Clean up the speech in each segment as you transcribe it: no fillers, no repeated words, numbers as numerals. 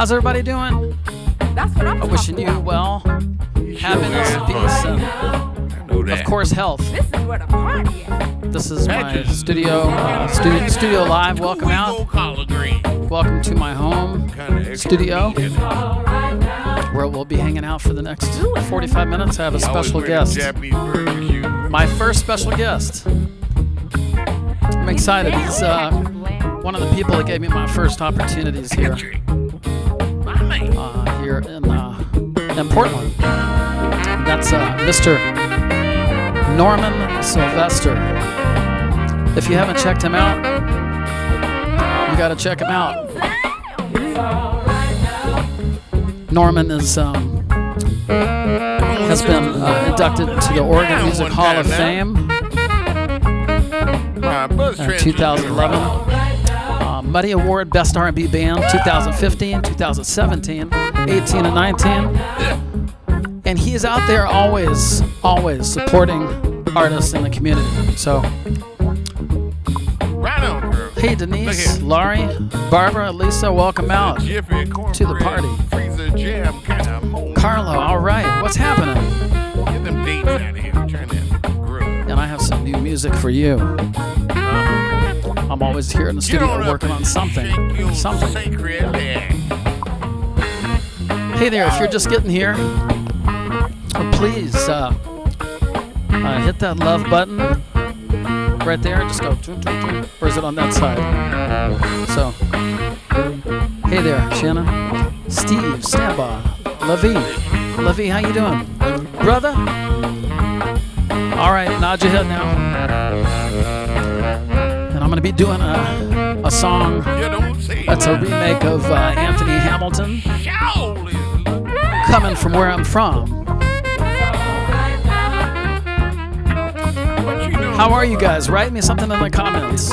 How's everybody doing? That's what I'm Wishing you well, happiness, peace, and of course health. This is where the party at. This is my studio live. Welcome out. Welcome to my home studio, where we'll be hanging out for the next 45 minutes. I have a special guest. My first special guest. I'm excited. He's one of the people that gave me my first opportunities here in Portland. That's Mr. Norman Sylvester. If you haven't checked him out, you got to check him out. Norman is has been inducted to the Oregon Music Hall of Fame in 2011. Muddy Award Best R&B Band 2015, 2017, 18, and 19. And he is out there always supporting artists in the community. So, hey Denise, Laurie, Barbara, Lisa, welcome out to the party. Carlo, all right, what's happening? And I have some new music for you. I'm always here in the studio working on something. Hey there, if you're just getting here, please hit that love button right there. Just go, or is it on that side? So, hey there, Shannon, Steve, Snapbaugh, Levy, how you doing, brother? All right, nod your head now. And I'm gonna be doing a song that's a remake of Anthony Hamilton, Coming From Where I'm From. How are you guys? Write me something in the comments.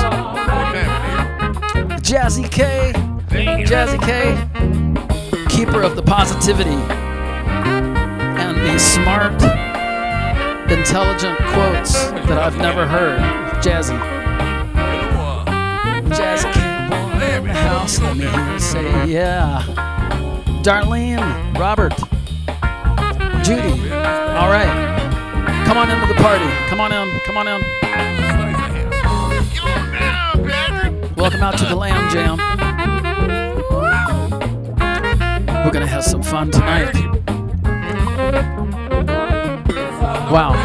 Jazzy K, keeper of the positivity and the smart, intelligent quotes that I've never heard. Jazzy K, in the house, let me hear you say yeah. Darlene, Robert, Judy, all right. Come on into the party. Come on in. Welcome out to the Lamb Jam. We're going to have some fun tonight. Wow.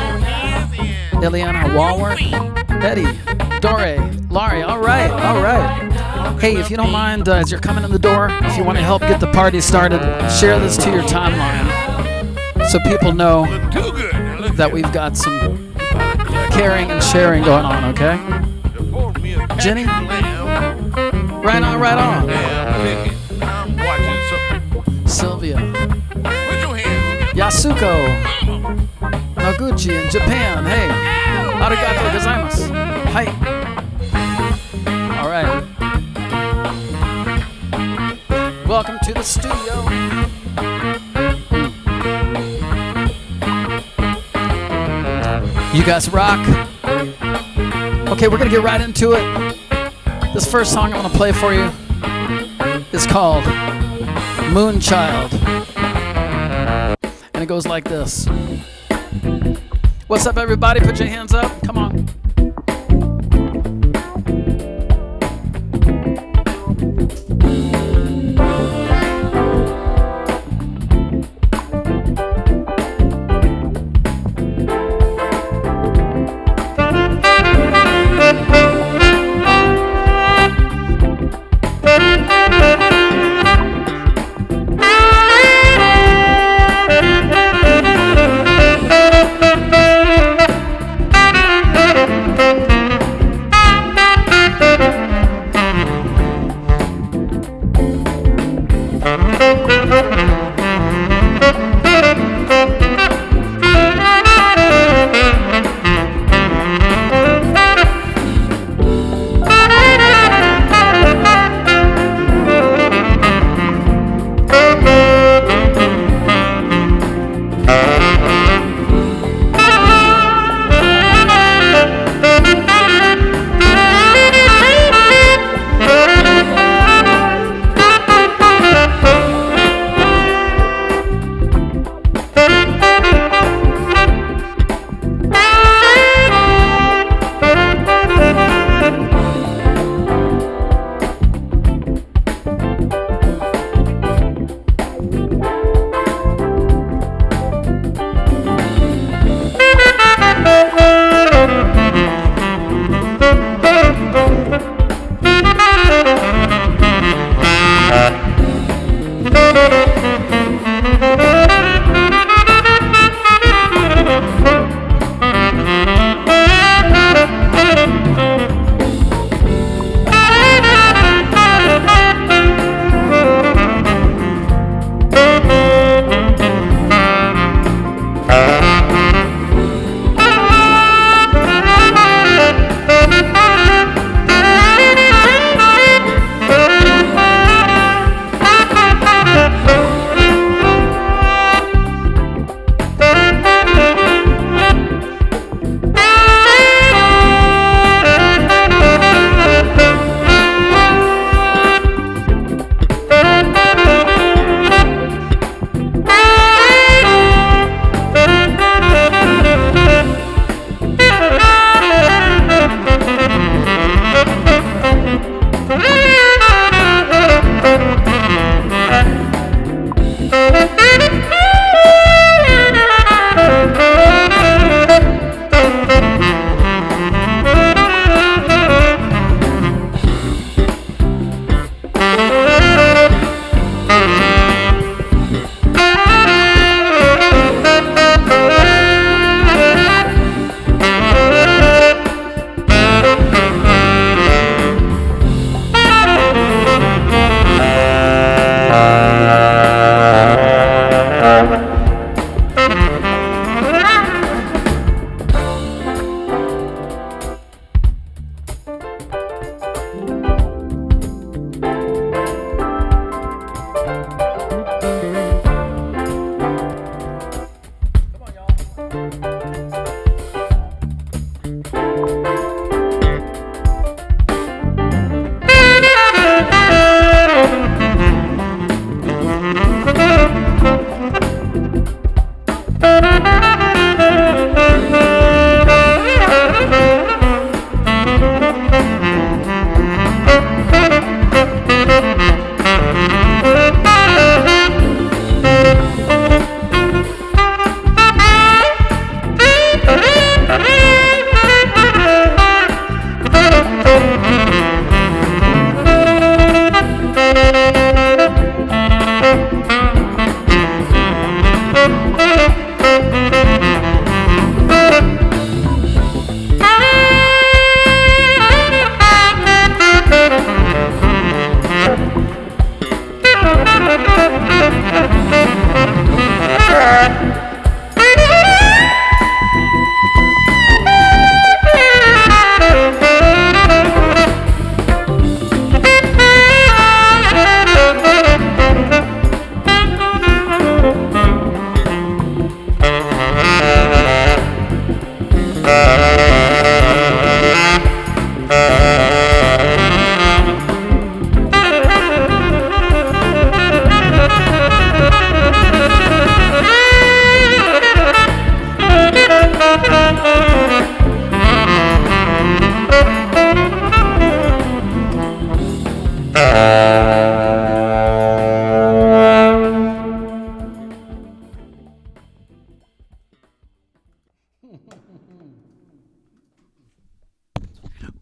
Ileana Walworth, Eddie, Dore, Laurie. All right. Hey, if you don't mind, as you're coming in the door, if you want to help get the party started, share this to your timeline so people know that we've got some caring and sharing going on, okay? Jenny? Right on. Sylvia. Yasuko. Noguchi in Japan. Hey. Arigato gozaimasu. Hi. All right. Welcome to the studio. You guys rock. Okay, we're gonna get right into it. This first song I'm gonna play for you is called Moonchild. And it goes like this. What's up, everybody? Put your hands up. Come on.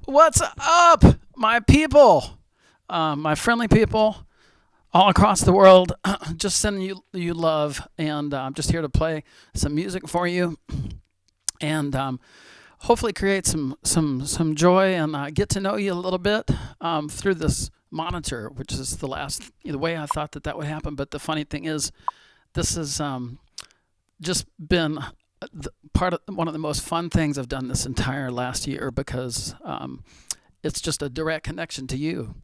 What's up, my people? My friendly people all across the world. Just sending you love, and I'm just here to play some music for you, and hopefully create some joy and get to know you a little bit through this monitor, which is the way I thought that would happen. But the funny thing is, this has just been one of the most fun things I've done this entire last year, because it's just a direct connection to you.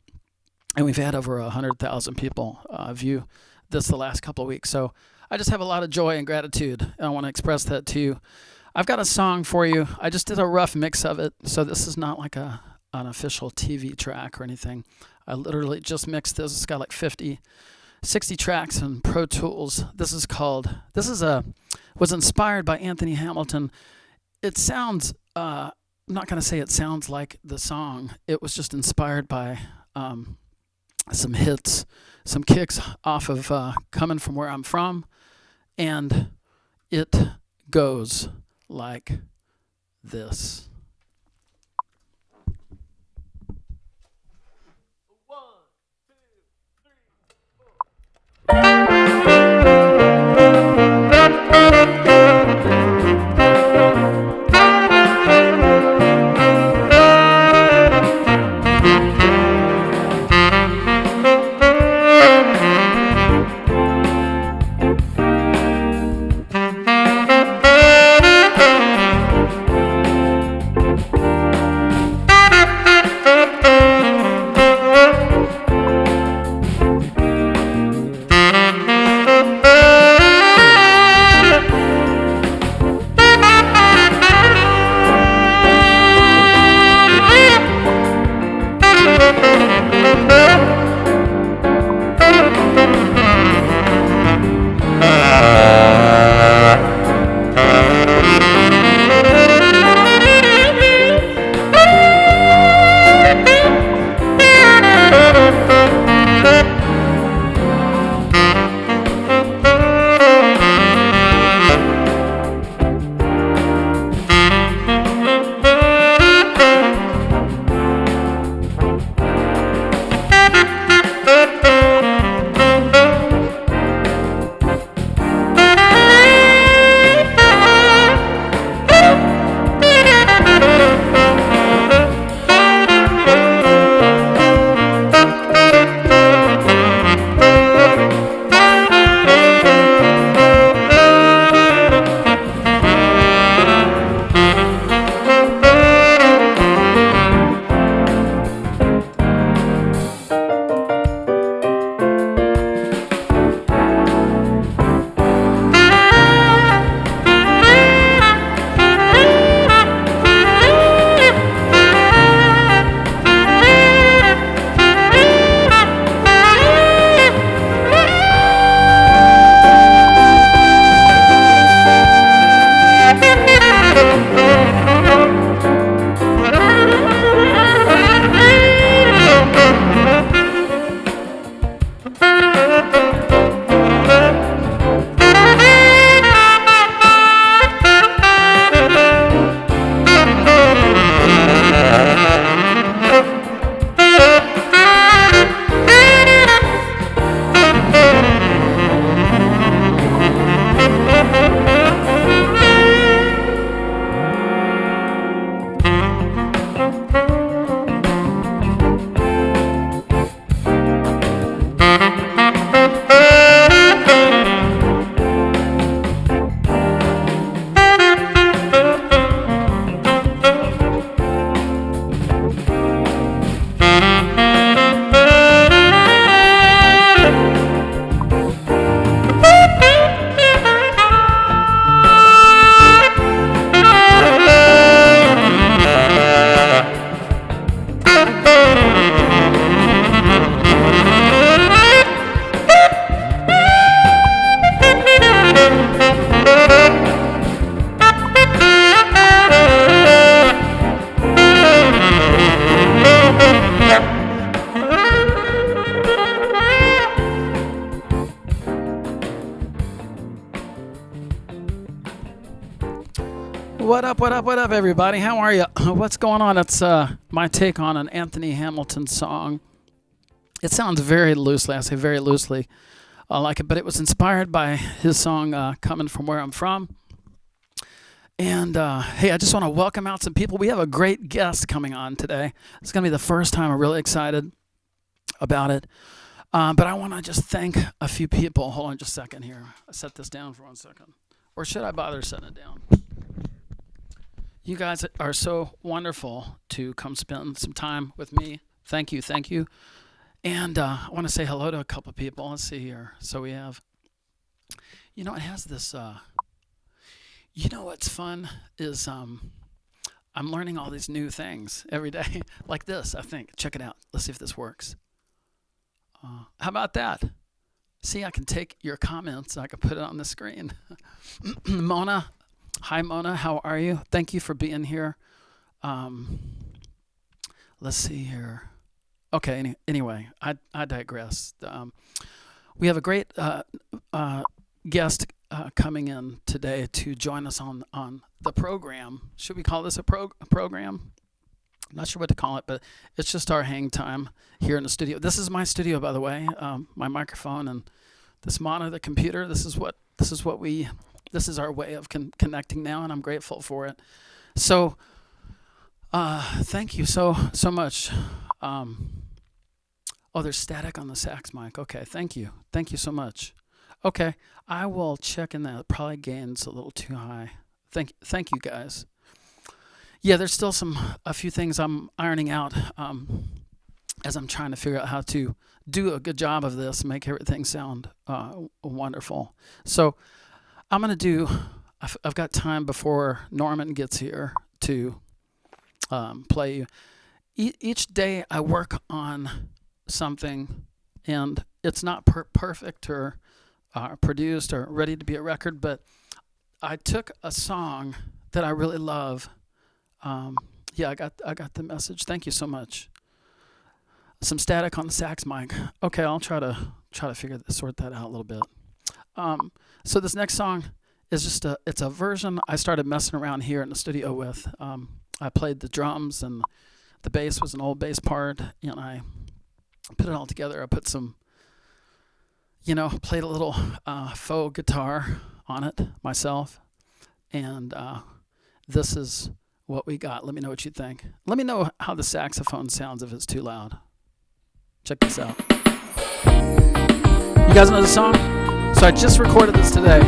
And we've had over 100,000 people view this the last couple of weeks. So I just have a lot of joy and gratitude, and I want to express that to you. I've got a song for you. I just did a rough mix of it, so this is not like an official TV track or anything. I literally just mixed this. It's got like 60 tracks in Pro Tools. Was inspired by Anthony Hamilton. It sounds, I'm not going to say it sounds like the song. It was just inspired by some hits, some kicks off of Coming From Where I'm From. And it goes like this. What up, everybody? How are you? What's going on? It's my take on an Anthony Hamilton song. It sounds very loosely. I say very loosely like it, but it was inspired by his song Coming From Where I'm From. And hey, I just want to welcome out some people. We have a great guest coming on today. It's going to be the first time. I'm really excited about it. But I want to just thank a few people. Hold on just a second here. I set this down for 1 second. Or should I bother setting it down? You guys are so wonderful to come spend some time with me. Thank you, thank you. And I want to say hello to a couple of people. Let's see here. So we have, it has this, what's fun is I'm learning all these new things every day. Like this, I think. Check it out. Let's see if this works. How about that? See, I can take your comments. I can put it on the screen. Mona. Hi, Mona. How are you? Thank you for being here. Let's see here. Okay, anyway, I digress. We have a great guest coming in today to join us on the program. Should we call this a program? I'm not sure what to call it, but it's just our hang time here in the studio. This is my studio, by the way. My microphone and this monitor, the computer. This is our way of connecting now, and I'm grateful for it. So, thank you so much. There's static on the sax mic. Okay, thank you so much. Okay, I will check in that. Probably gain's a little too high. Thank you guys. Yeah, there's still a few things I'm ironing out as I'm trying to figure out how to do a good job of this, make everything sound wonderful. So I'm going to do, I've got time before Norman gets here to play you. Each day I work on something, and it's not perfect or produced or ready to be a record, but I took a song that I really love. I got the message. Thank you so much. Some static on the sax mic. Okay, I'll try to sort that out a little bit. So this next song is it's a version I started messing around here in the studio with. I played the drums, and the bass was an old bass part, and I put it all together. I put some, played a little faux guitar on it myself, and this is what we got. Let me know what you think. Let me know how the saxophone sounds if it's too loud. Check this out. You guys know the song? So I just recorded this today.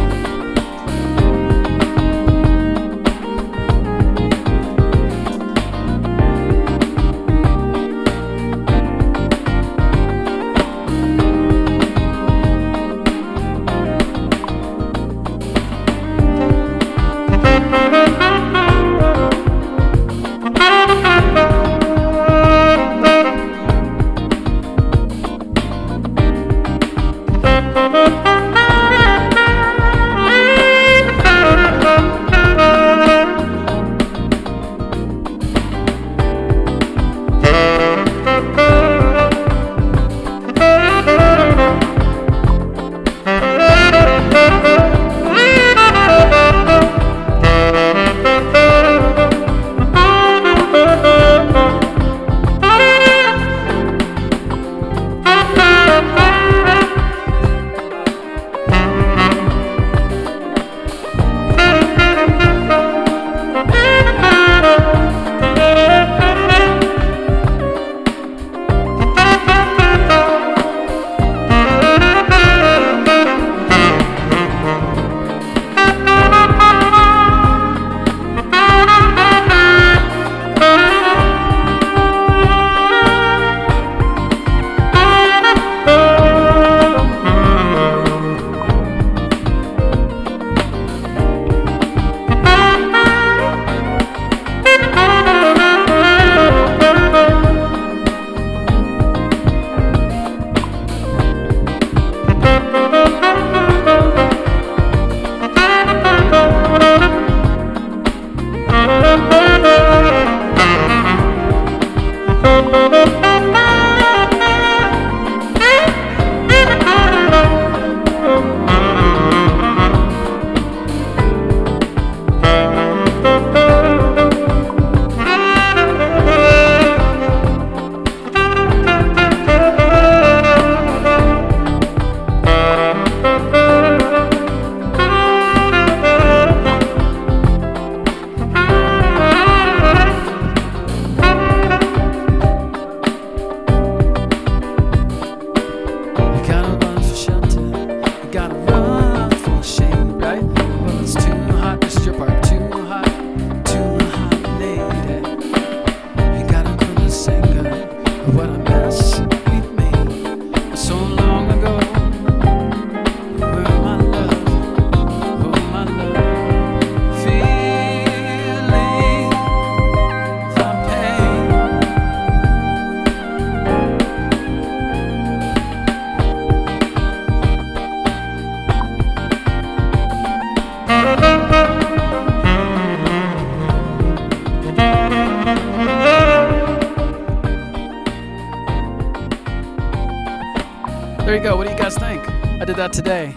you go. What do you guys think? I did that today.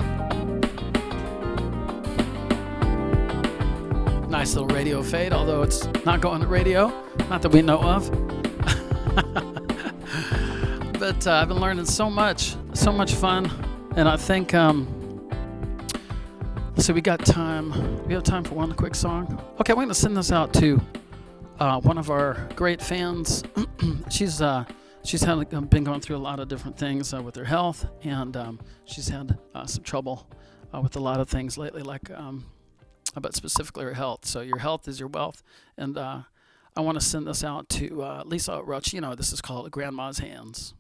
Nice little radio fade, although it's not going to radio. Not that we know of. But I've been learning so much fun. And I think, let's see, we got time. We have time for one quick song. Okay, we're going to send this out to one of our great fans. She's been going through a lot of different things with her health, and she's had some trouble with a lot of things lately, like but specifically her health. So your health is your wealth, and I want to send this out to Lisa Rauchino. This is called Grandma's Hands.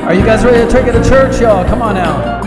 Are you guys ready to take it to church, y'all? Come on now.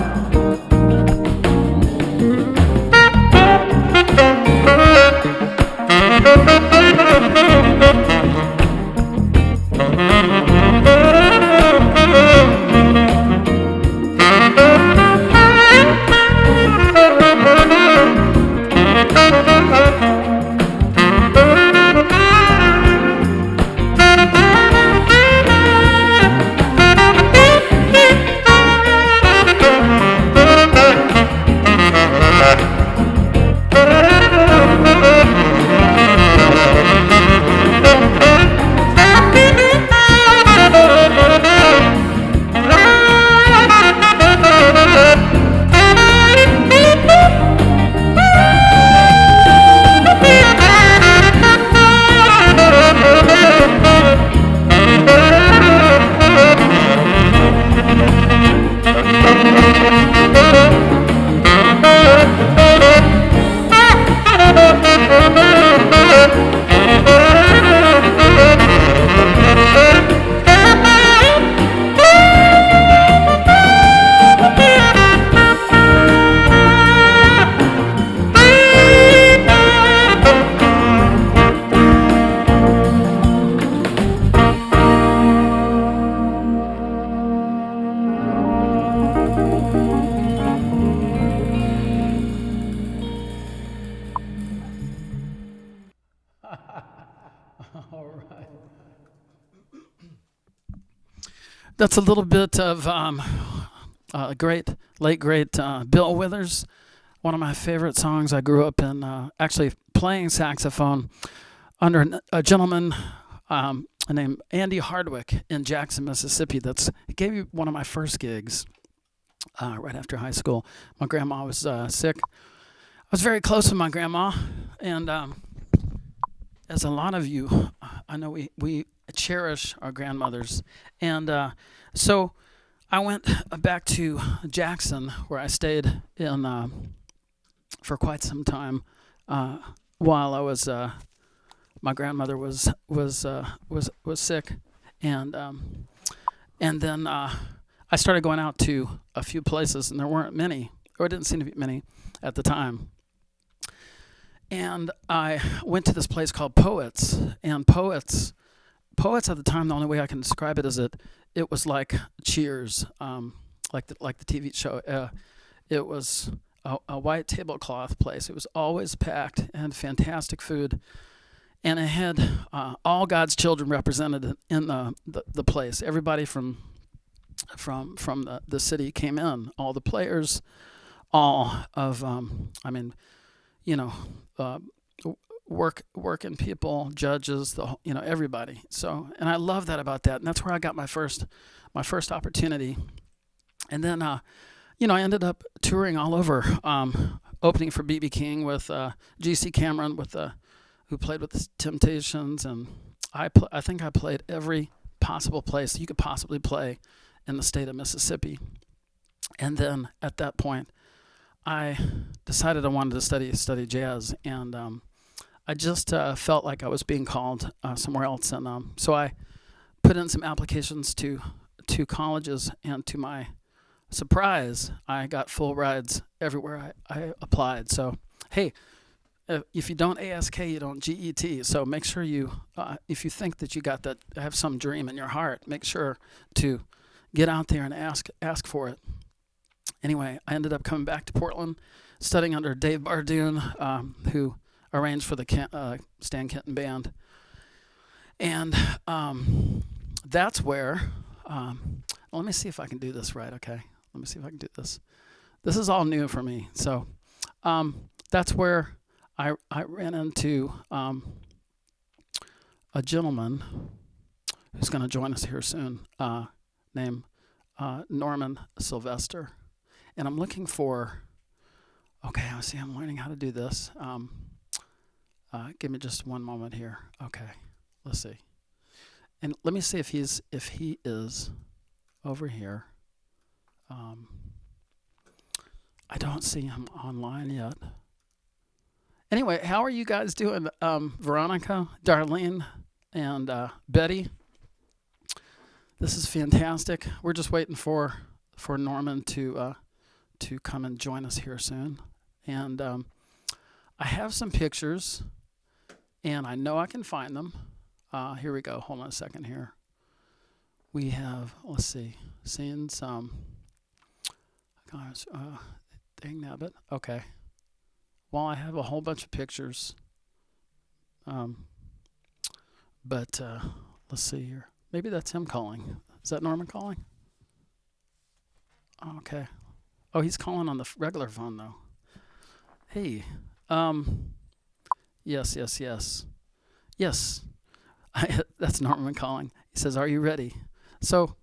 All right. That's a little bit of late great Bill Withers. One of my favorite songs. I grew up in actually playing saxophone under a gentleman named Andy Hardwick in Jackson, Mississippi. He gave me one of my first gigs right after high school. My grandma was sick. I was very close with my grandma, and as a lot of you, I know we cherish our grandmothers. And so I went back to Jackson, where I stayed in for quite some time while I was my grandmother was sick, and then I started going out to a few places, and there weren't many, or it didn't seem to be many at the time. And I went to this place called Poets, and Poets at the time, the only way I can describe it is it was like Cheers, like the TV show. It was a white tablecloth place. It was always packed and fantastic food, and it had all God's children represented in the place. Everybody from the city came in. All the players, all of working people, judges, everybody. So, and I love that about that, and that's where I got my first opportunity. And then, I ended up touring all over, opening for B.B. King with G.C. Cameron, who played with the Temptations, and I think I played every possible place you could possibly play in the state of Mississippi. And then at that point, I decided I wanted to study jazz, and I just felt like I was being called somewhere else, and so I put in some applications to colleges, and to my surprise, I got full rides everywhere I applied. So, hey, if you don't ASK, you don't GET. So make sure you, if you think that you have some dream in your heart, make sure to get out there and ask for it. Anyway, I ended up coming back to Portland, studying under Dave Bardoon, who arranged for the Stan Kenton Band. And that's where, let me see if I can do this right, okay? Let me see if I can do this. This is all new for me. So that's where I ran into a gentleman who's going to join us here soon, named Norman Sylvester. And I'm looking for, okay, I see I'm learning how to do this. Give me just one moment here. Okay, let's see. And let me see if he is over here. I don't see him online yet. Anyway, how are you guys doing? Veronica, Darlene, and Betty? This is fantastic. We're just waiting for Norman to come and join us here soon. And I have some pictures, and I know I can find them. Here we go. Hold on a second here. We have, let's see, seen some, gosh, dang nabbit. Okay. Well, I have a whole bunch of pictures. But let's see here. Maybe that's him calling. Is that Norman calling? Okay. Oh, he's calling on the regular phone, though. Hey. Yes. Yes. That's Norman calling. He says, "Are you ready?" So,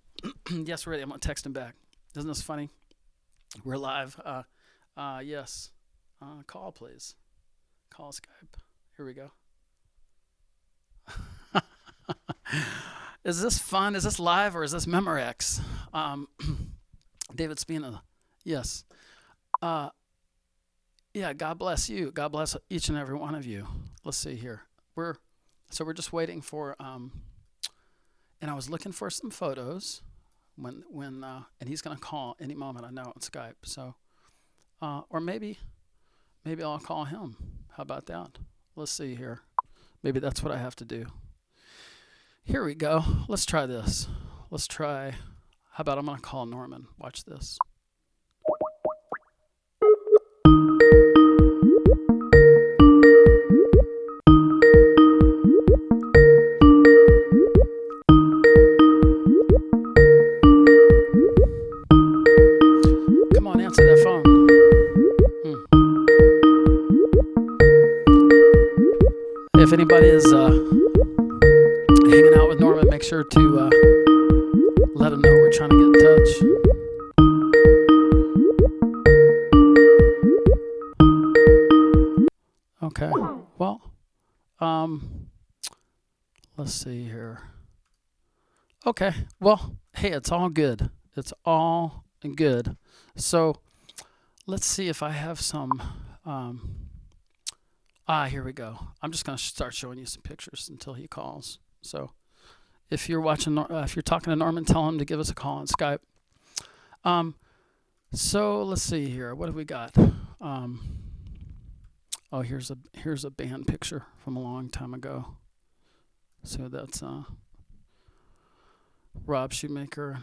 yes, we're ready. I'm going to text him back. Isn't this funny? We're live. Yes. Call, please. Call Skype. Here we go. Is this fun? Is this live, or is this Memorex? David Spina. Yes. Yeah, God bless you. God bless each and every one of you. Let's see here. We're just waiting for, and I was looking for some photos when and he's going to call any moment, I know, on Skype. So, or maybe I'll call him. How about that? Let's see here. Maybe that's what I have to do. Here we go. Let's try this. How about I'm going to call Norman. Watch this. if anybody is hanging out with Norman, make sure to let him know we're trying to get in touch. Okay. Well, let's see here. Okay. Well, hey, it's all good. It's all good. So let's see if I have some. Here we go. I'm just going to start showing you some pictures until he calls. So if you're watching, if you're talking to Norman, tell him to give us a call on Skype. So let's see here. What have we got? Oh, here's a band picture from a long time ago. So that's Rob Shoemaker,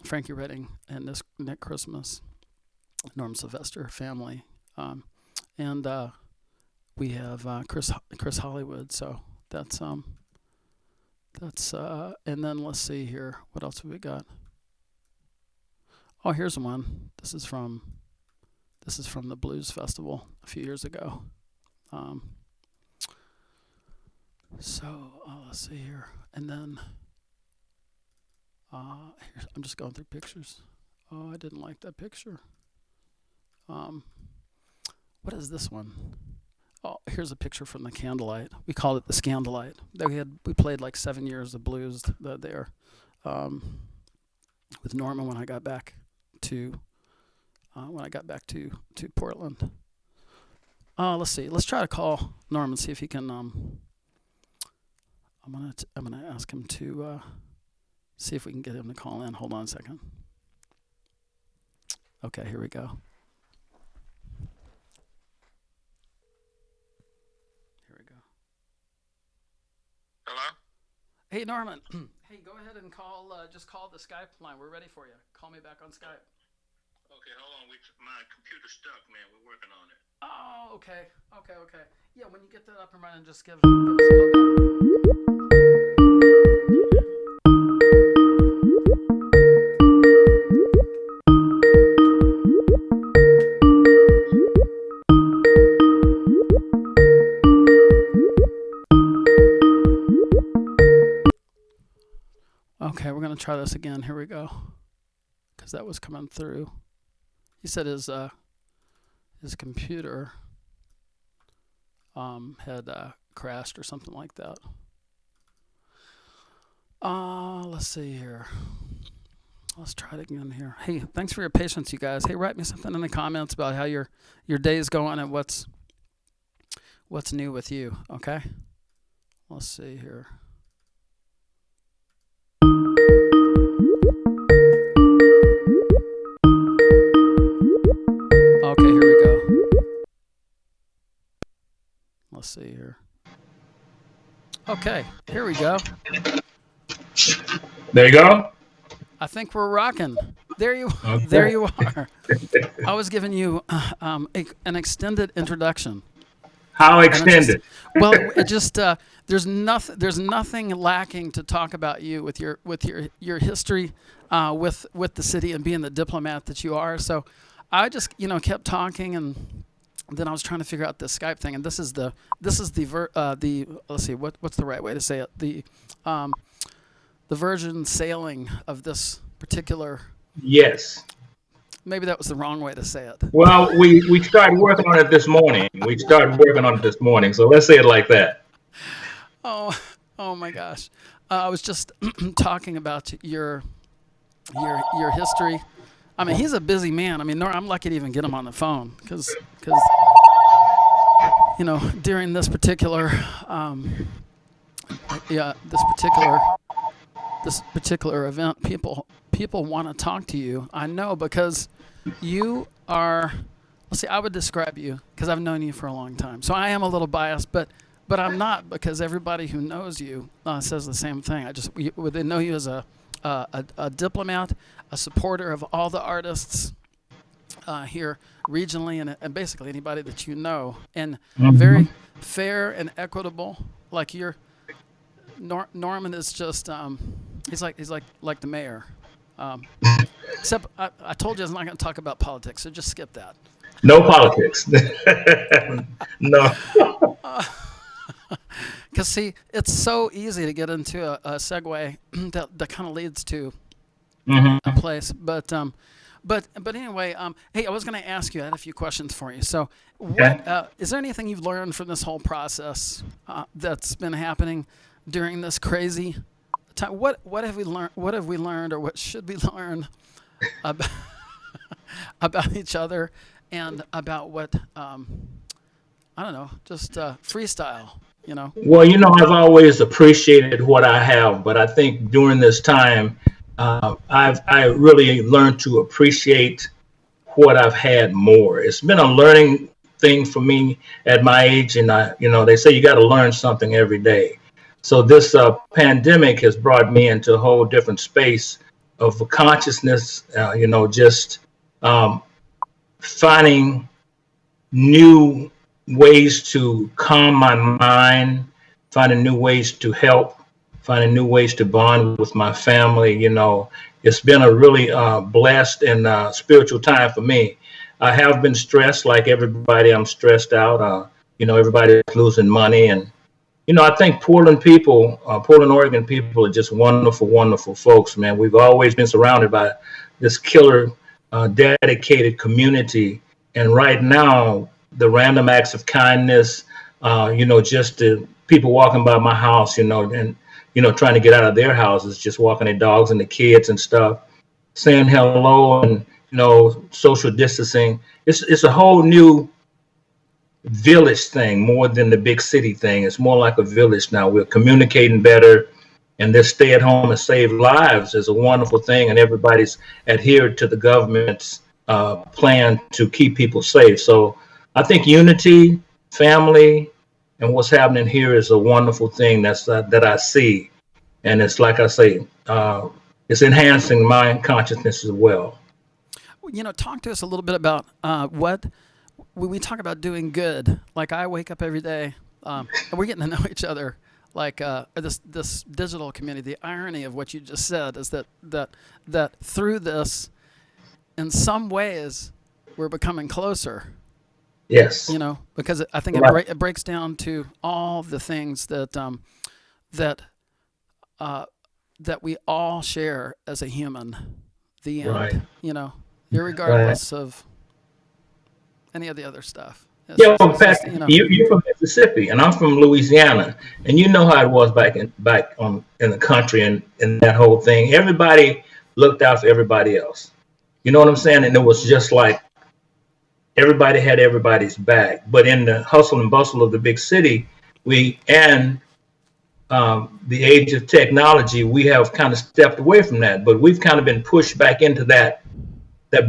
Frankie Redding, and this Nick Christmas, Norm Sylvester family, and we have Chris Hollywood. So that's and then let's see here. What else have we got? Oh, here's one. This is from the Blues Festival a few years ago. So let's see here, and then here's, I'm just going through pictures. Oh, I didn't like that picture. What is this one? Oh, here's a picture from the Candlelight. We called it the Scandalite. We played like 7 years of blues there with Norman when I got back to Portland. Let's see. Let's try to call Norman, see if he can. I'm gonna ask him to see if we can get him to call in. Hold on a second. Okay, here we go. Here we go. Hello? Hey, Norman. Hey, go ahead and call. Just call the Skype line. We're ready for you. Call me back on Skype. Okay, hold on. My computer's stuck, man. We're working on it. Oh, okay. Yeah, when you get that up and running, just give us a call back. Okay, we're going to try this again. Here we go. Because that was coming through. He said his computer had crashed or something like that. Let's see here. Let's try it again here. Hey, thanks for your patience, you guys. Hey, write me something in the comments about how your day is going and what's new with you, okay? Let's see here. Okay, here we go. Let's see here. Okay, here we go. There you go. I think we're rocking. There you are. I was giving you an extended introduction. How extended? It just there's nothing lacking to talk about you with your history with the city and being the diplomat that you are. So I just kept talking, and then I was trying to figure out this Skype thing, and this is the let's see, what's the right way to say it, the virgin sailing of this particular. Yes. Maybe that was the wrong way to say it. Well, we started working on it this morning. So let's say it like that. Oh my gosh. I was just talking about your history. I mean, he's a busy man. I mean, I'm lucky to even get him on the phone because during this particular this particular event, people want to talk to you. I know, because you are, let's see, I would describe you, because I've known you for a long time. So I am a little biased, but I'm not, because everybody who knows you says the same thing. They know you as a diplomat, a supporter of all the artists here regionally, and basically anybody that you know, and very fair and equitable. Like Norman is just he's like the mayor. Except I told you I was not going to talk about politics, so just skip that. No politics. No. Because see, it's so easy to get into a segue that kind of leads to a place. But anyway, hey, I was going to ask you. I had a few questions for you. So, Okay. what is there anything you've learned from this whole process that's been happening during this crazy time? What have we learned? What have we learned, or what should we learn about about each other and about what I don't know, just freestyle. Well, I've always appreciated what I have, but I think during this time, I really learned to appreciate what I've had more. It's been a learning thing for me at my age, and they say you got to learn something every day. So this pandemic has brought me into a whole different space of consciousness. Just finding new ways to calm my mind, finding new ways to help, finding new ways to bond with my family. It's been a really blessed and spiritual time for me. I have been stressed like everybody. I'm stressed out. Everybody's losing money. And, I think Portland, Oregon people are just wonderful, wonderful folks, man. We've always been surrounded by this killer, dedicated community. And right now, the random acts of kindness, just the people walking by my house, and trying to get out of their houses, just walking their dogs and the kids and stuff, saying hello and, social distancing. It's a whole new village thing more than the big city thing. It's more like a village now. We're communicating better, and this stay at home and save lives is a wonderful thing. And everybody's adhered to the government's plan to keep people safe. So I think unity, family, and what's happening here is a wonderful thing that I see. And it's like I say, it's enhancing my consciousness as well. Talk to us a little bit about when we talk about doing good. Like I wake up every day, and we're getting to know each other. Like this digital community. The irony of what you just said is that through this, in some ways, we're becoming closer. Yes. Because I think it breaks down to all the things that that we all share as a human. The end. Right. Irregardless of any of the other stuff. Pat, you're from Mississippi, and I'm from Louisiana, and you know how it was back in the country and that whole thing. Everybody looked out for everybody else. You know what I'm saying? And it was just like everybody had everybody's back. But in the hustle and bustle of the big city, the age of technology, we have kind of stepped away from that. But we've kind of been pushed back into that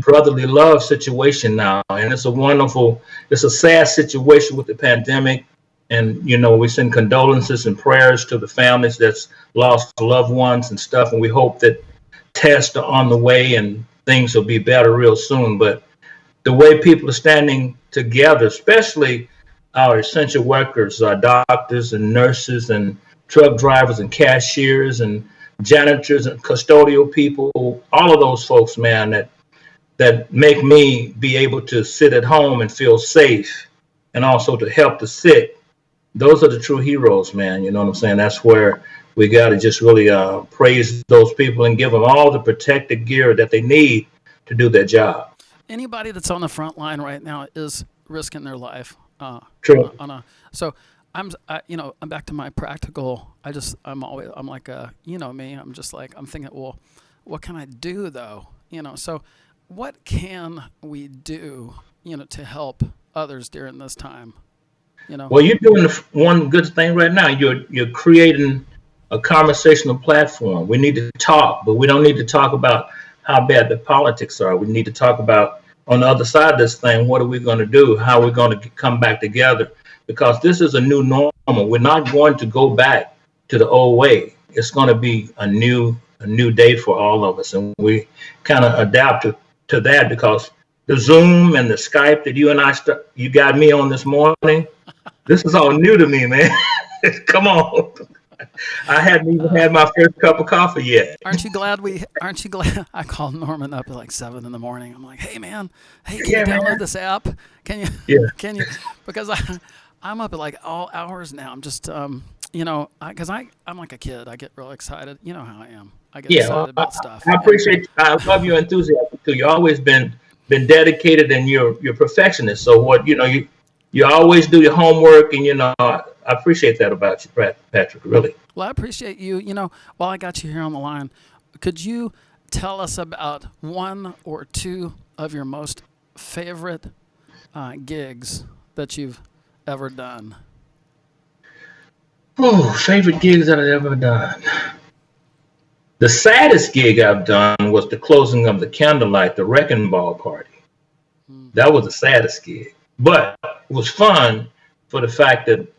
brotherly love situation now. And it's a sad situation with the pandemic. And, we send condolences and prayers to the families that's lost loved ones and stuff. And we hope that tests are on the way and things will be better real soon. But the way people are standing together, especially our essential workers, our doctors and nurses and truck drivers and cashiers and janitors and custodial people, all of those folks, man, that make me be able to sit at home and feel safe and also to help the sick. Those are the true heroes, man. You know what I'm saying? That's where we got to just really praise those people and give them all the protective gear that they need to do their job. Anybody that's on the front line right now is risking their life. True. So I'm back to my practical. I'm like me. I'm just like, I'm thinking, well, what can I do though? So what can we do, to help others during this time? Well, you're doing one good thing right now. You're creating a conversational platform. We need to talk, but we don't need to talk about how bad the politics are. We need to talk about, on the other side of this thing, what are we going to do? How are we going to come back together? Because this is a new normal. We're not going to go back to the old way. It's going to be a new day for all of us. And we kind of adapt to that, because the Zoom and the Skype that you and you got me on this morning, this is all new to me, man. Come on. I hadn't even had my first cup of coffee yet. Aren't you glad I called Norman up at like 7 a.m. I'm like, hey man, can you download this app? Can you? Yeah. Can you? Because I'm up at like all hours now. I'm just, because I'm like a kid. I get real excited. You know how I am. I get Yeah, excited about stuff. I appreciate. I love your enthusiasm too. You always been dedicated, and you're perfectionist. So what you always do your homework, and I appreciate that about you, Patrick. Really. Well, I appreciate you. While I got you here on the line, could you tell us about one or two of your most favorite gigs that you've ever done? Oh, favorite gigs that I've ever done. The saddest gig I've done was the closing of the Candlelight, the Wrecking Ball party. That was the saddest gig, but it was fun for the fact that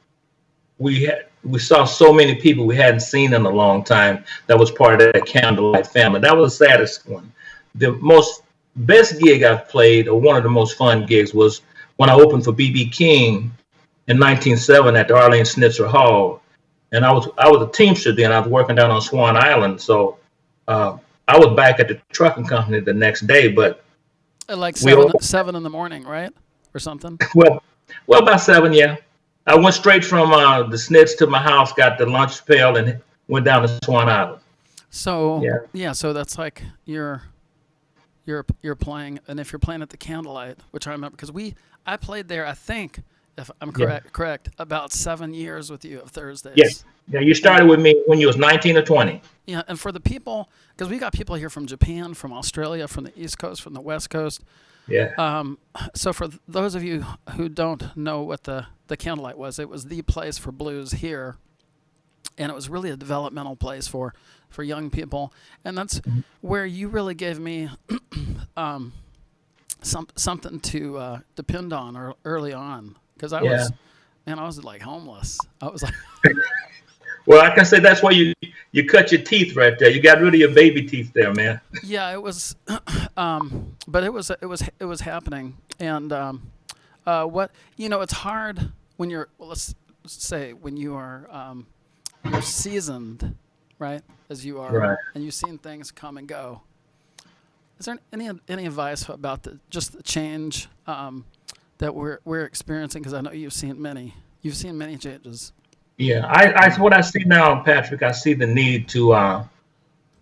we saw so many people we hadn't seen in a long time that was part of that Candlelight family. That was the saddest one. The most best gig I've played, or one of the most fun gigs, was when I opened for B.B. King in 1907 at the Arlene Schnitzer Hall. And I was a Teamster then. I was working down on Swan Island, so I was back at the trucking company the next day. But at like 7 in the morning, right, or something? Well, about 7, yeah. I went straight from the Schnitz to my house, got the lunch pail, and went down to Swan Island. So so that's like you're playing, and if you're playing at the Candlelight, which I remember because I played there, I think, if I'm correct, about 7 years with you of Thursdays. Yes. Yeah, you started with me when you was 19 or 20. Yeah, and for the people, because we got people here from Japan, from Australia, from the East Coast, from the West Coast. Yeah. So for those of you who don't know what the Candlelight was, it was the place for blues here, and it was really a developmental place for young people, and that's where you really gave me something to depend on early on, because I was like homeless. I was like. Well, I can say that's why you cut your teeth right there. You got rid of your baby teeth there, man. Yeah, it was, but it was happening, and it's hard when you're, let's say, when you are you're seasoned, right, as you are, right, and you've seen things come and go. Is there any advice about just the change that we're experiencing? Because I know you've seen many changes. Yeah, I what I see now, Patrick, I see the need to.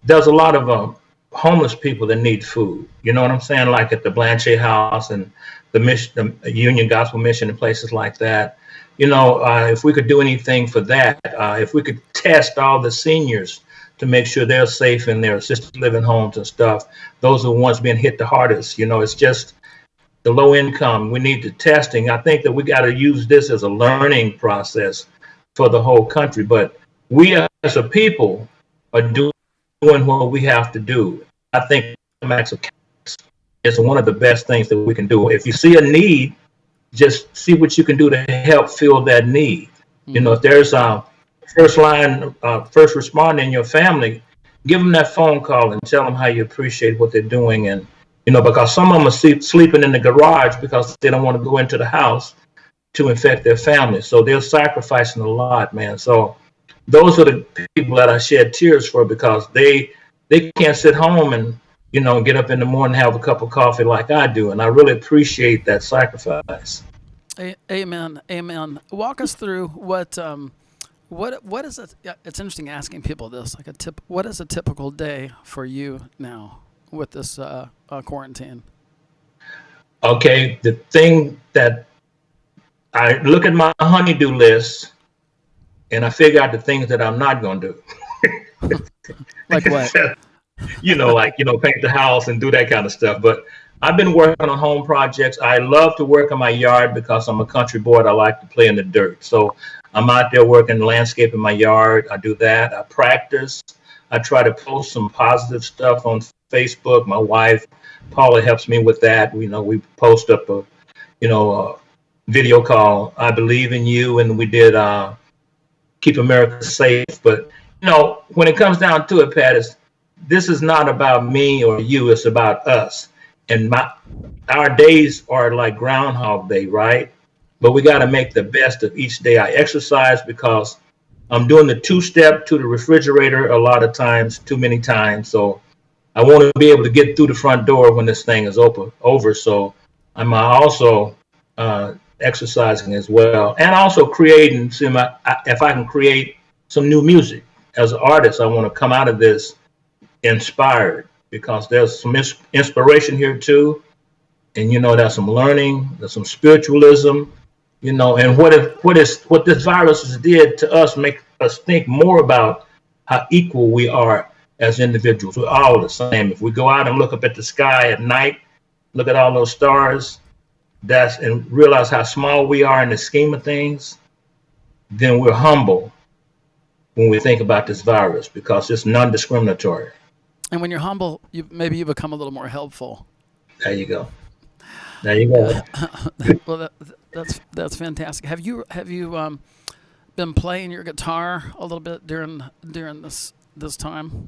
There's a lot of homeless people that need food. You know what I'm saying? Like at the Blanchet House and the Union Gospel Mission and places like that. If we could do anything for that, if we could test all the seniors to make sure they're safe in their assisted living homes and stuff, those are the ones being hit the hardest. It's just the low income. We need the testing. I think that we got to use this as a learning process for the whole country, but we as a people are doing what we have to do. I think acts of kindness is one of the best things that we can do. If you see a need, just see what you can do to help fill that need. If there's a first responder in your family, give them that phone call and tell them how you appreciate what they're doing. And because some of them are sleeping in the garage because they don't want to go into the house to infect their families. So they're sacrificing a lot, man. So those are the people that I shed tears for, because they can't sit home and, get up in the morning and have a cup of coffee like I do. And I really appreciate that sacrifice. Amen. Amen. Walk us through what is it? It's interesting asking people this, like what is a typical day for you now with this quarantine? Okay. The thing that I look at my honey-do list, and I figure out the things that I'm not going to do. Like what? Paint the house and do that kind of stuff. But I've been working on home projects. I love to work on my yard because I'm a country boy. I like to play in the dirt. So I'm out there working landscape in my yard. I do that. I practice. I try to post some positive stuff on Facebook. My wife, Paula, helps me with that. We post up a video call, I Believe in You, and we did Keep America Safe. But when it comes down to it, Pat, this is not about me or you, it's about us. And our days are like Groundhog Day, right? But we got to make the best of each day. I exercise because I'm doing the 2-step to the refrigerator a lot of times, too many times. So I want to be able to get through the front door when this thing is over. So I'm also exercising as well, and also creating. If I can create some new music as an artist, I want to come out of this inspired, because there's some inspiration here too, and there's some learning, there's some spiritualism, and what this virus has did to us, make us think more about how equal we are as individuals. We're all the same. If we go out and look up at the sky at night, look at all those stars, and realize how small we are in the scheme of things, then we're humble when we think about this virus, because it's non-discriminatory. And when you're humble, you become a little more helpful. There you go. There you go. Well, that's fantastic. Have you been playing your guitar a little bit during this time?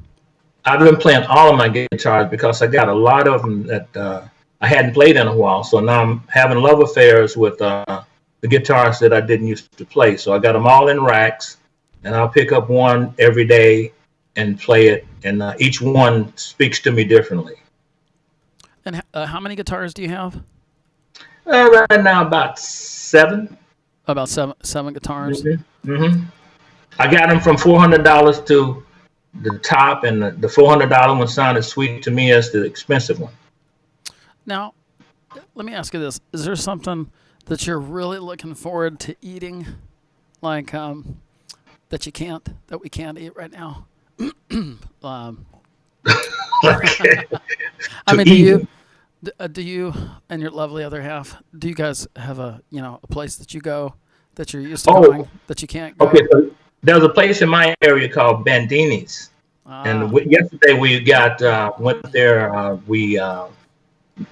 I've been playing all of my guitars, because I got a lot of them that I hadn't played in a while. So now I'm having love affairs with the guitars that I didn't used to play. So I got them all in racks, and I'll pick up one every day and play it. And each one speaks to me differently. And how many guitars do you have? Right now, about 7. About seven guitars. Mm-hmm. I got them from $400 to the top, and the $400 one sounded sweet to me as the expensive one. Now, let me ask you this: is there something that you're really looking forward to eating, like that we can't eat right now? I mean, do you and your lovely other half, do you guys have a place that you go that you're used to going that you can't go? Okay, so there's a place in my area called Bandini's, and yesterday we went there.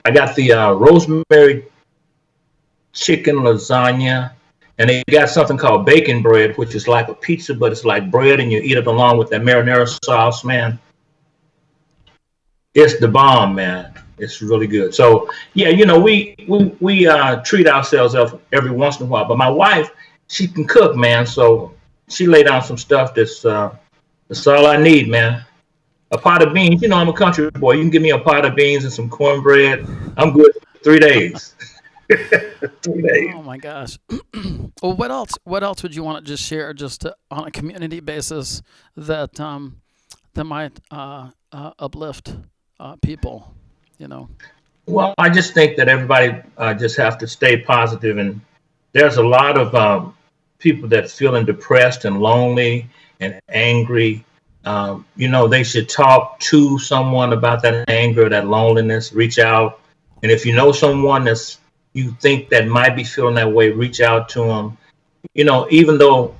I got the rosemary chicken lasagna, and they got something called bacon bread, which is like a pizza, but it's like bread, and you eat it along with that marinara sauce, man. It's the bomb, man. It's really good. So yeah, we treat ourselves up every once in a while. But my wife, she can cook, man. So she laid down some stuff that's all I need, man. A pot of beans. I'm a country boy. You can give me a pot of beans and some cornbread. I'm good for 3 days. 3 days. Oh my gosh. Well, what else would you want to just share, just on a community basis, that might uplift people? Well, I just think that everybody just have to stay positive, and there's a lot of people that's feeling depressed and lonely and angry. They should talk to someone about that anger, that loneliness. Reach out, and if you know someone you think that might be feeling that way, reach out to them. Even though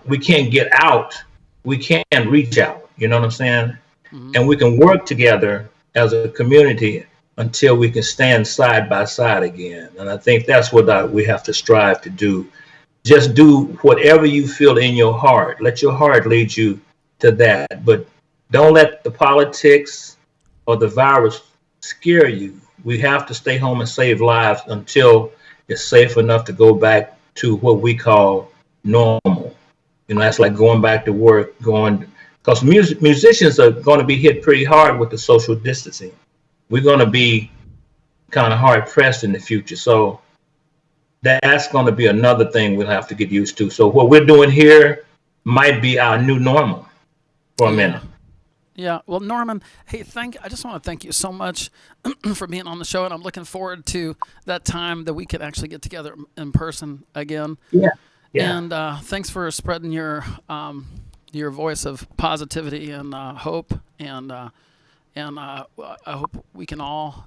we can't get out, we can reach out. You know what I'm saying? Mm-hmm. And we can work together as a community until we can stand side by side again. And I think that's what we have to strive to do. Just do whatever you feel in your heart. Let your heart lead you to that. But don't let the politics or the virus scare you. We have to stay home and save lives until it's safe enough to go back to what we call normal. That's like going back to work, because musicians are going to be hit pretty hard with the social distancing. We're going to be kind of hard pressed in the future. So that's going to be another thing we'll have to get used to. So what we're doing here might be our new normal for a minute. Yeah. Well, Norman, hey, I just want to thank you so much for being on the show, and I'm looking forward to that time that we can actually get together in person again. Yeah. And thanks for spreading your voice of positivity and hope, and I hope we can all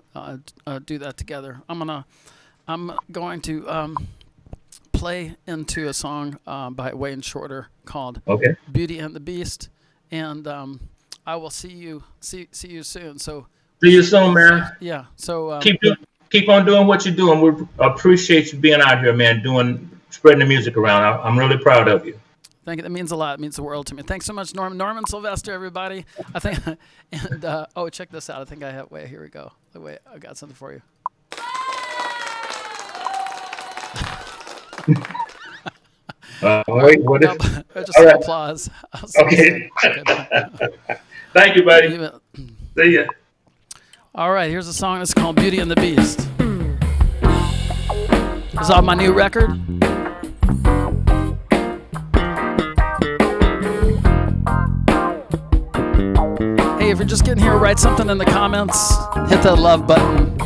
do that together. I'm going to play into a song by Wayne Shorter called "Beauty and the Beast," and I will see you soon. So see you soon, man. Yeah. So keep on doing what you're doing. We appreciate you being out here, man. Spreading the music around. I'm really proud of you. Thank you. That means a lot. It means the world to me. Thanks so much, Norman. Norman Sylvester, everybody. I think, and check this out. I think I have. Wait, here we go. Wait, I got something for you. Wait, what is? Just some applause. Okay. Thank you, buddy. See ya. All right. Here's a song that's called "Beauty and the Beast." This is off my new record. Hey, if you're just getting here, write something in the comments. Hit the love button.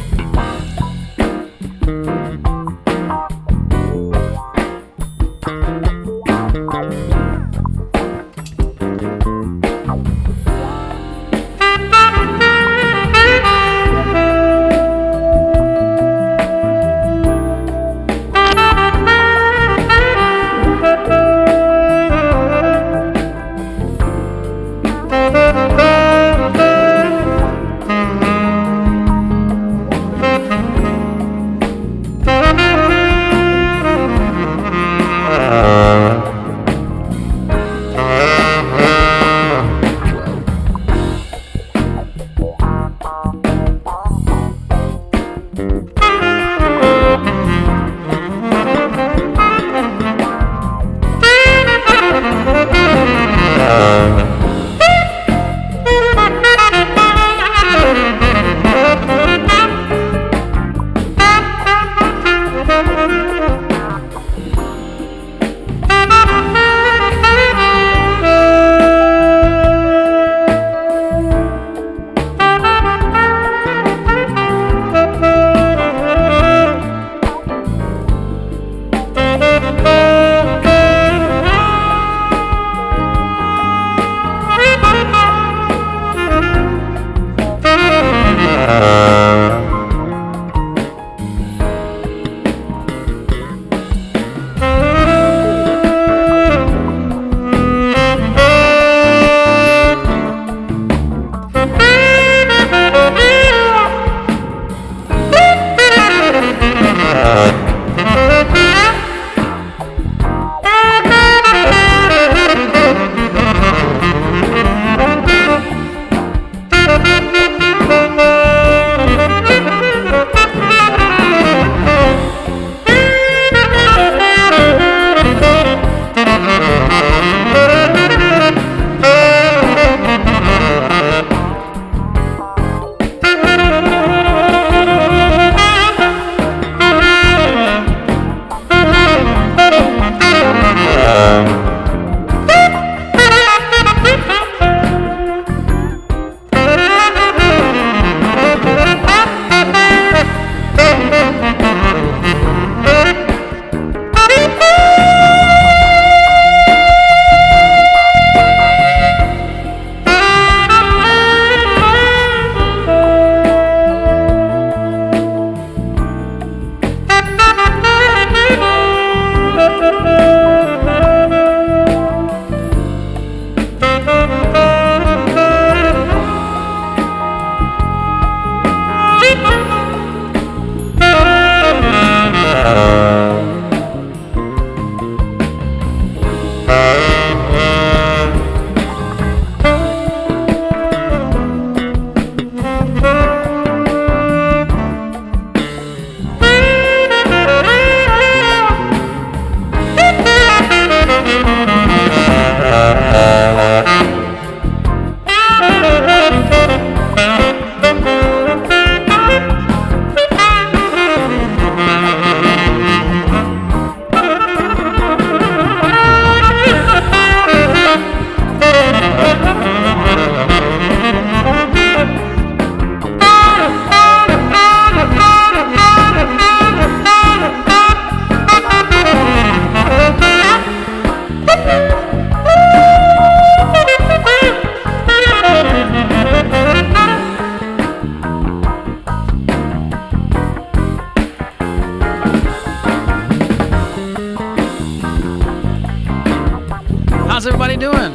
How's everybody doing?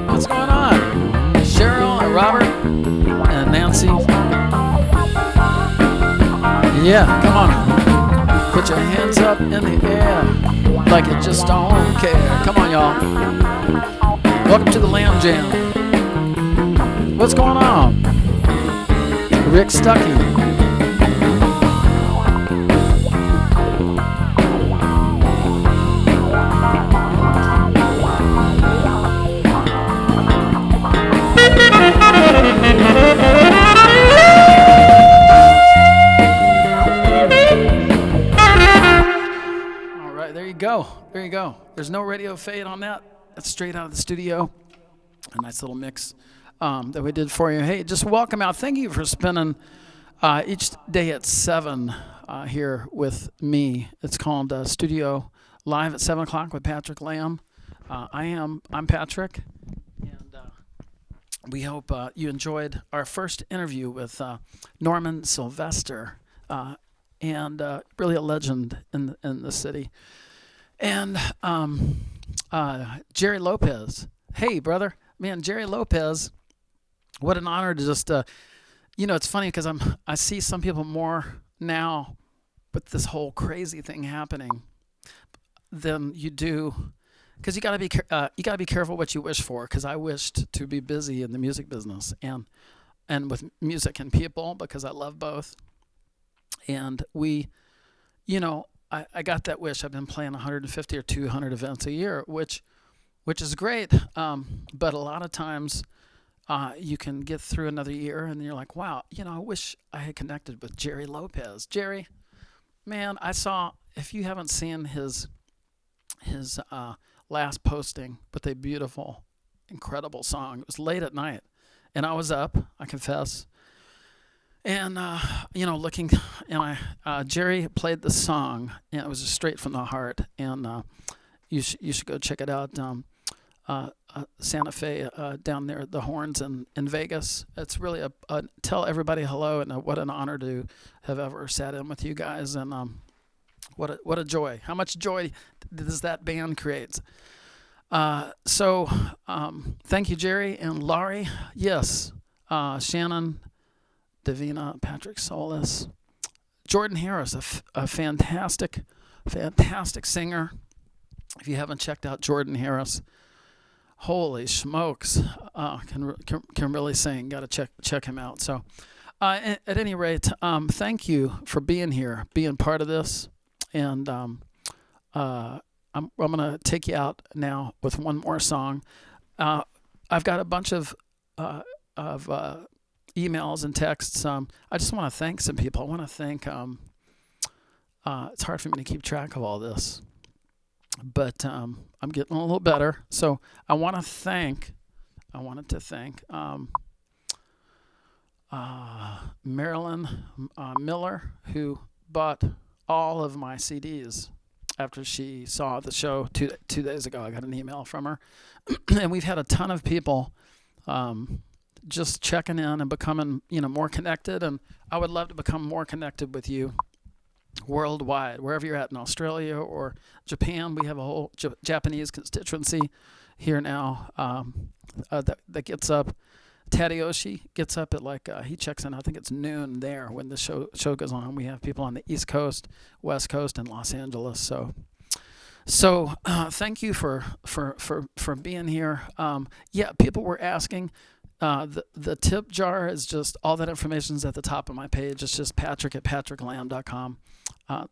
What's going on? Cheryl and Robert and Nancy. Yeah, come on. Put your hands up in the air like you just don't care. Come on, y'all. Welcome to the Lamb Jam. What's going on? Rick Stuckey. go. There you go. There's no radio fade on that. That's straight out of the studio. A nice little mix that we did for you. Hey, just welcome out. Thank you for spending each day at 7 here with me. It's called Studio Live at 7 o'clock with Patrick Lamb. I'm Patrick, and we hope you enjoyed our first interview with Norman Sylvester, and really a legend in the city. And Jerry Lopez. Hey, brother. Man, Jerry Lopez, what an honor to just, it's funny because I see some people more now with this whole crazy thing happening than you do, because you gotta be careful what you wish for. Because I wished to be busy in the music business and with music and people, because I love both. And we, I got that wish. I've been playing 150 or 200 events a year, which is great. But a lot of times you can get through another year and you're like, wow, I wish I had connected with Jerry Lopez. Jerry, man, if you haven't seen his last posting with a beautiful, incredible song, it was late at night. And I was up, I confess. And, looking, and Jerry played the song, and it was just straight from the heart. And you should go check it out. Santa Fe, down there, the Horns in Vegas. It's really tell everybody hello, and what an honor to have ever sat in with you guys. And what a joy. How much joy does that band create? So thank you, Jerry and Laurie. Yes, Shannon, Davina, Patrick Solis, Jordan Harris, a fantastic singer. If you haven't checked out Jordan Harris, holy smokes, can really sing. Got to check him out. So, at any rate, thank you for being here, being part of this, and I'm gonna take you out now with one more song. I've got a bunch of emails and texts. I just want to thank some people. I want to thank. It's hard for me to keep track of all this, but I'm getting a little better. So I wanted to thank Marilyn Miller, who bought all of my CDs after she saw the show 2 days ago. I got an email from her, and we've had a ton of people just checking in and becoming more connected. And I would love to become more connected with you worldwide, wherever you're at, in Australia or Japan. We have a whole Japanese constituency here now that gets up. Tadayoshi gets up at he checks in, I think it's noon there when the show goes on. We have people on the East Coast, West Coast, and Los Angeles. So thank you for being here. People were asking. The tip jar is just, all that information is at the top of my page. It's just patrick@patricklamb.com.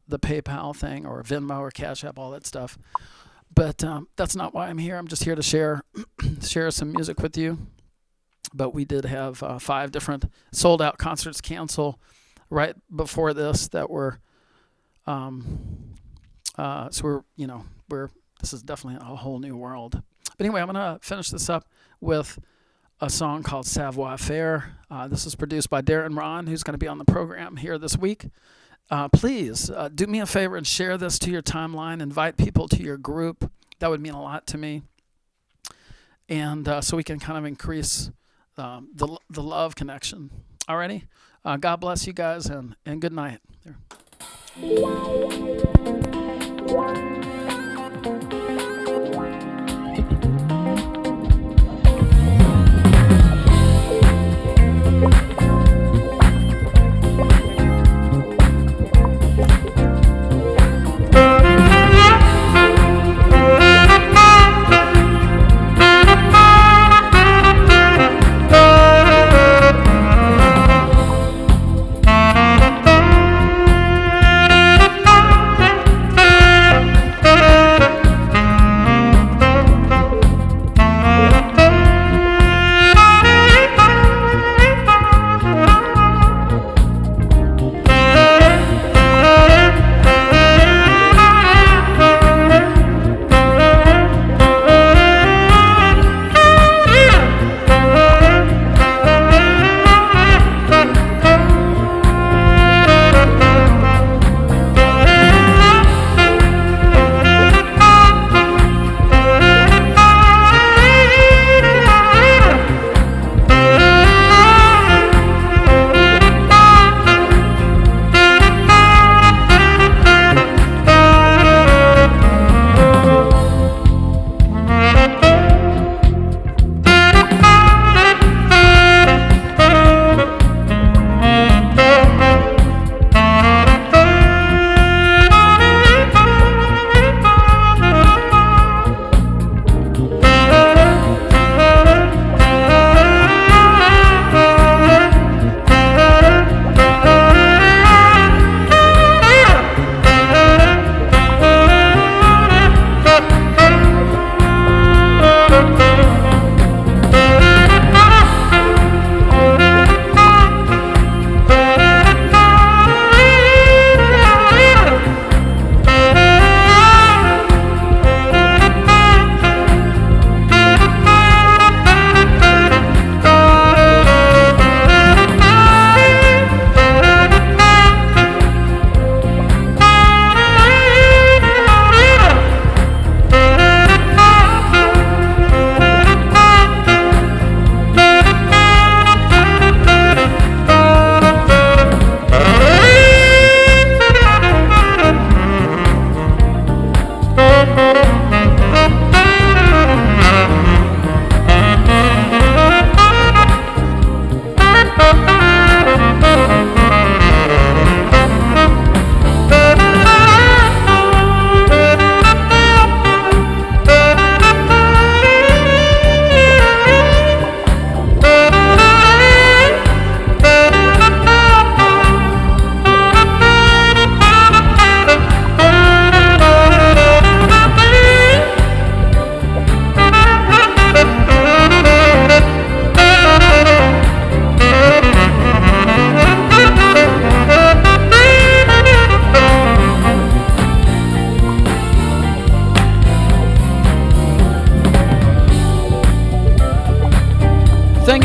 The PayPal thing, or Venmo, or Cash App, all that stuff. But that's not why I'm here. I'm just here to share some music with you. But we did have 5 different sold out concerts cancel right before this that were so this is definitely a whole new world. But anyway, I'm gonna finish this up with a song called Savoir Faire. This is produced by Darren Ron, who's going to be on the program here this week. Please do me a favor and share this to your timeline. Invite people to your group. That would mean a lot to me. And so we can kind of increase the love connection. Alrighty? God bless you guys, and good night. There.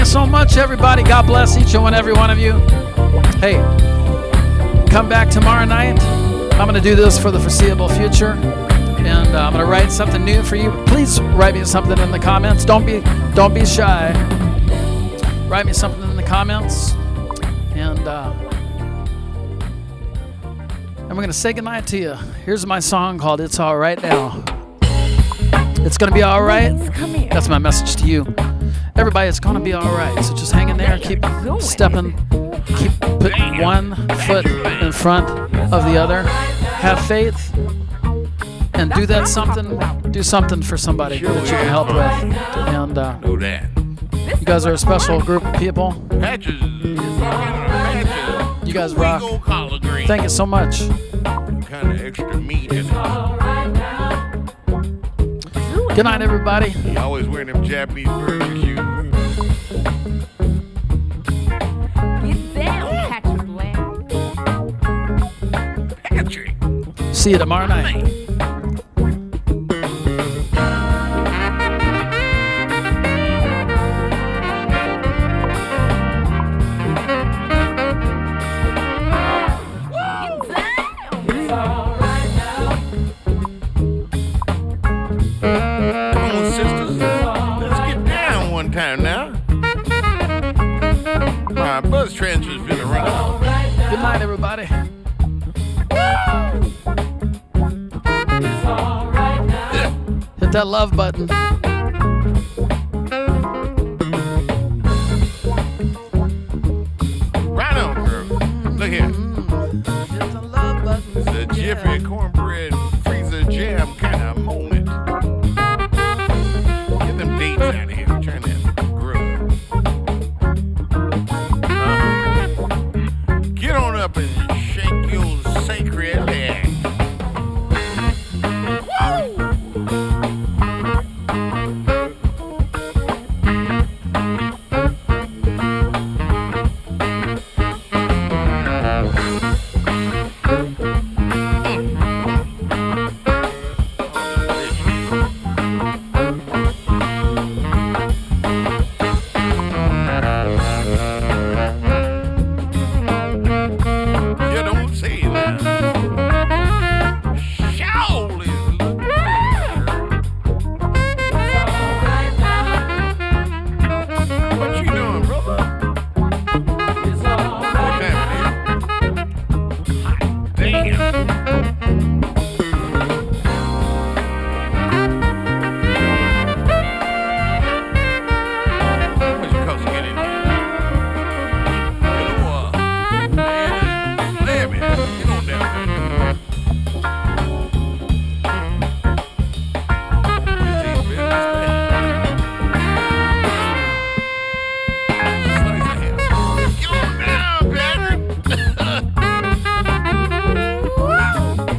so much, everybody. God bless each and every one of you. Hey, come back tomorrow night. I'm going to do this for the foreseeable future, and I'm going to write something new for you. Please write me something in the comments. Don't be shy. Write me something in the comments, and we're going to say goodnight to you. Here's my song called "It's All Right Now." It's going to be all right. That's my message to you. Everybody, it's going to be all right. So just hang in there. Keep stepping. Keep putting one foot in front of the other. Have faith. And do that something. Do something for somebody that you can help with. And you guys are a special group of people. You guys rock. Thank you so much. Kind of extra meat in it. Good night, everybody. He always wearing them Japanese burger shoes. Get down, Patrick Lamb. Patrick. See you tomorrow night. Time now. My buzz transfer's been around. Good night, everybody. Hit that love button. Right on, girl. Look here. Hit the love button. It's a Jiffy cornbread freezer jam kind of moment.